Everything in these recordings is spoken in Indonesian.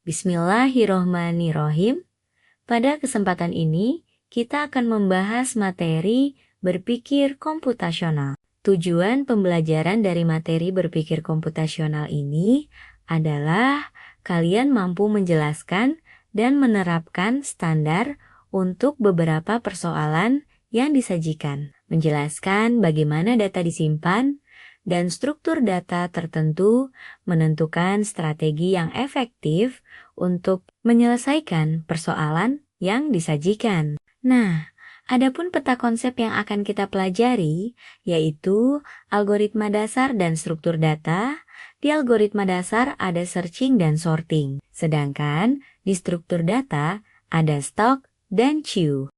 Bismillahirrohmanirrohim. Pada kesempatan ini, kita akan membahas materi berpikir komputasional. Tujuan pembelajaran dari materi berpikir komputasional ini adalah kalian mampu menjelaskan dan menerapkan standar untuk beberapa persoalan yang disajikan, menjelaskan bagaimana data disimpan, dan struktur data tertentu, menentukan strategi yang efektif untuk menyelesaikan persoalan yang disajikan. Nah, adapun peta konsep yang akan kita pelajari, yaitu algoritma dasar dan struktur data. Di algoritma dasar ada searching dan sorting, sedangkan di struktur data ada stock dan queue.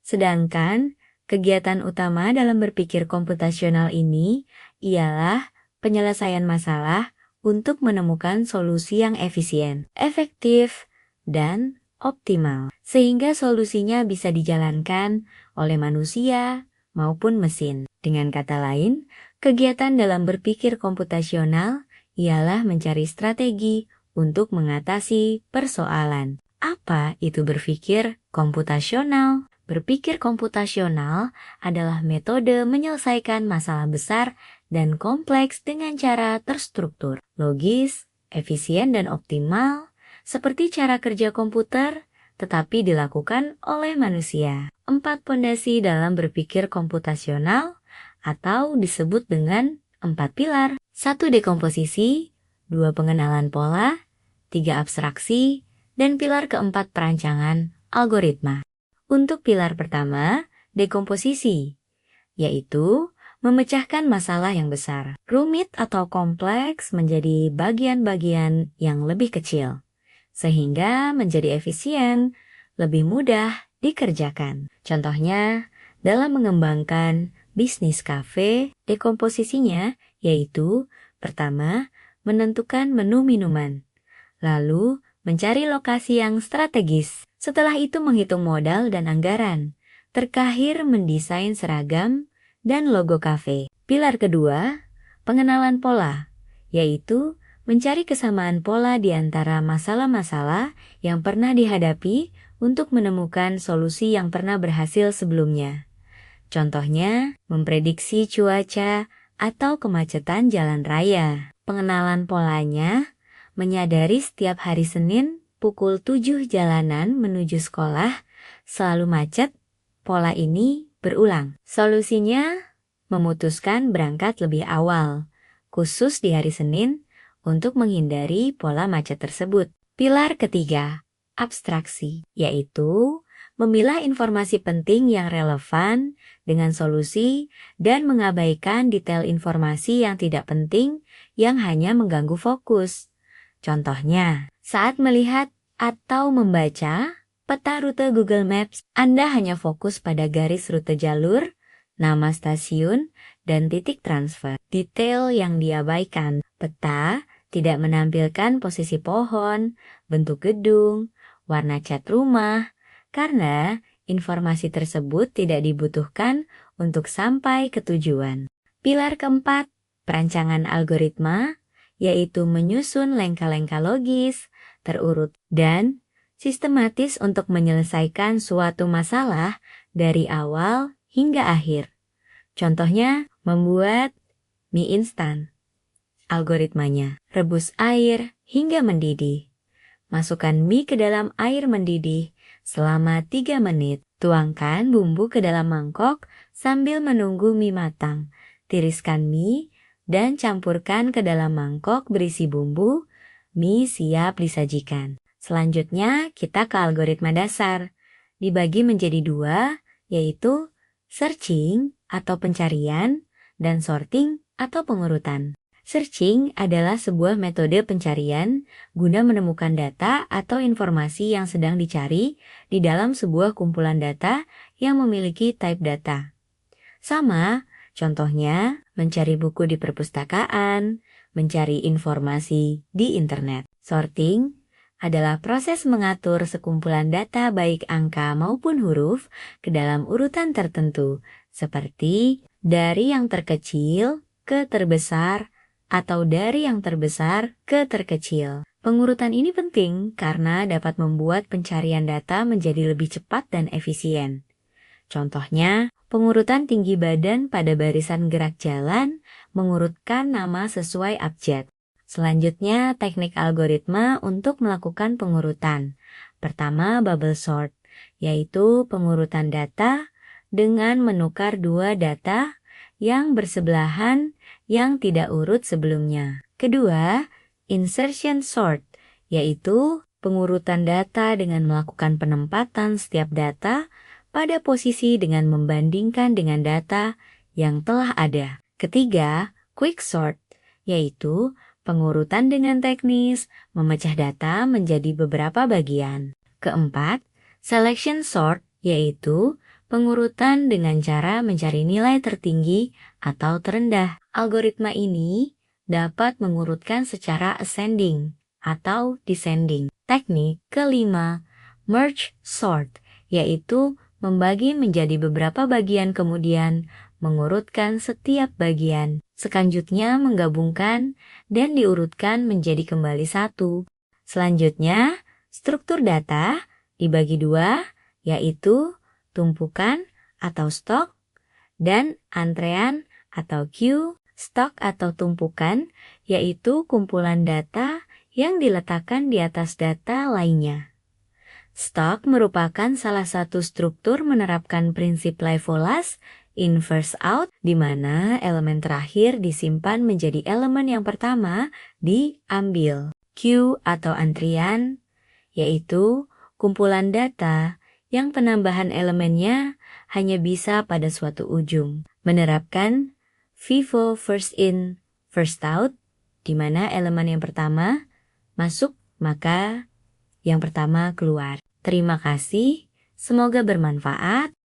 Sedangkan kegiatan utama dalam berpikir komputasional ini ialah penyelesaian masalah untuk menemukan solusi yang efisien, efektif, dan optimal, sehingga solusinya bisa dijalankan oleh manusia maupun mesin. Dengan kata lain, kegiatan dalam berpikir komputasional ialah mencari strategi untuk mengatasi persoalan. Apa itu berpikir komputasional? Berpikir komputasional adalah metode menyelesaikan masalah besar dan kompleks dengan cara terstruktur, logis, efisien dan optimal, seperti cara kerja komputer, tetapi dilakukan oleh manusia. 4 pondasi dalam berpikir komputasional atau disebut dengan 4 pilar. 1 dekomposisi, 2 pengenalan pola, 3 abstraksi, dan pilar keempat perancangan algoritma. Untuk pilar pertama, dekomposisi, yaitu memecahkan masalah yang besar, rumit atau kompleks menjadi bagian-bagian yang lebih kecil, sehingga menjadi efisien, lebih mudah dikerjakan. Contohnya, dalam mengembangkan bisnis kafe, dekomposisinya yaitu pertama, menentukan menu minuman, lalu mencari lokasi yang strategis. Setelah itu menghitung modal dan anggaran. Terakhir mendesain seragam dan logo kafe. Pilar kedua, pengenalan pola, yaitu mencari kesamaan pola di antara masalah-masalah yang pernah dihadapi untuk menemukan solusi yang pernah berhasil sebelumnya. Contohnya, memprediksi cuaca atau kemacetan jalan raya. Pengenalan polanya, menyadari setiap hari Senin pukul 7 jalanan menuju sekolah selalu macet, pola ini berulang. Solusinya, memutuskan berangkat lebih awal, khusus di hari Senin untuk menghindari pola macet tersebut. Pilar ketiga, abstraksi, yaitu memilah informasi penting yang relevan dengan solusi dan mengabaikan detail informasi yang tidak penting yang hanya mengganggu fokus. Contohnya, saat melihat atau membaca peta rute Google Maps, Anda hanya fokus pada garis rute jalur, nama stasiun, dan titik transfer. Detail yang diabaikan. Peta tidak menampilkan posisi pohon, bentuk gedung, warna cat rumah, karena informasi tersebut tidak dibutuhkan untuk sampai ke tujuan. Pilar keempat, perancangan algoritma, yaitu menyusun lengka-lengka logis, terurut, dan sistematis untuk menyelesaikan suatu masalah dari awal hingga akhir. Contohnya, membuat mie instan. Algoritmanya, rebus air hingga mendidih. Masukkan mie ke dalam air mendidih selama 3 menit. Tuangkan bumbu ke dalam mangkok sambil menunggu mie matang. Tiriskan mie dan campurkan ke dalam mangkok berisi bumbu. Mie siap disajikan. Selanjutnya kita ke algoritma dasar. Dibagi menjadi 2, yaitu searching atau pencarian dan sorting atau pengurutan. Searching adalah sebuah metode pencarian guna menemukan data atau informasi yang sedang dicari di dalam sebuah kumpulan data yang memiliki type data. Sama, contohnya mencari buku di perpustakaan, mencari informasi di internet. Sorting adalah proses mengatur sekumpulan data baik angka maupun huruf ke dalam urutan tertentu, seperti dari yang terkecil ke terbesar atau dari yang terbesar ke terkecil. Pengurutan ini penting karena dapat membuat pencarian data menjadi lebih cepat dan efisien. Contohnya, pengurutan tinggi badan pada barisan gerak jalan mengurutkan nama sesuai abjad. Selanjutnya, teknik algoritma untuk melakukan pengurutan. Pertama, bubble sort, yaitu pengurutan data dengan menukar dua data yang bersebelahan yang tidak urut sebelumnya. Kedua, insertion sort, yaitu pengurutan data dengan melakukan penempatan setiap data pada posisi dengan membandingkan dengan data yang telah ada. Ketiga, quick sort, yaitu pengurutan dengan teknis memecah data menjadi beberapa bagian. Keempat, selection sort, yaitu pengurutan dengan cara mencari nilai tertinggi atau terendah. Algoritma ini dapat mengurutkan secara ascending atau descending. Teknik kelima, merge sort, yaitu membagi menjadi beberapa bagian kemudian mengurutkan setiap bagian. Selanjutnya menggabungkan dan diurutkan menjadi kembali satu. Selanjutnya, struktur data dibagi dua, yaitu tumpukan atau stok dan antrean atau queue. Stok atau tumpukan, yaitu kumpulan data yang diletakkan di atas data lainnya. Stok merupakan salah satu struktur menerapkan prinsip LIFO-LAS in first out, di mana elemen terakhir disimpan menjadi elemen yang pertama diambil. Queue atau antrian, yaitu kumpulan data yang penambahan elemennya hanya bisa pada suatu ujung. Menerapkan FIFO first in, first out, di mana elemen yang pertama masuk, maka yang pertama keluar. Terima kasih, semoga bermanfaat.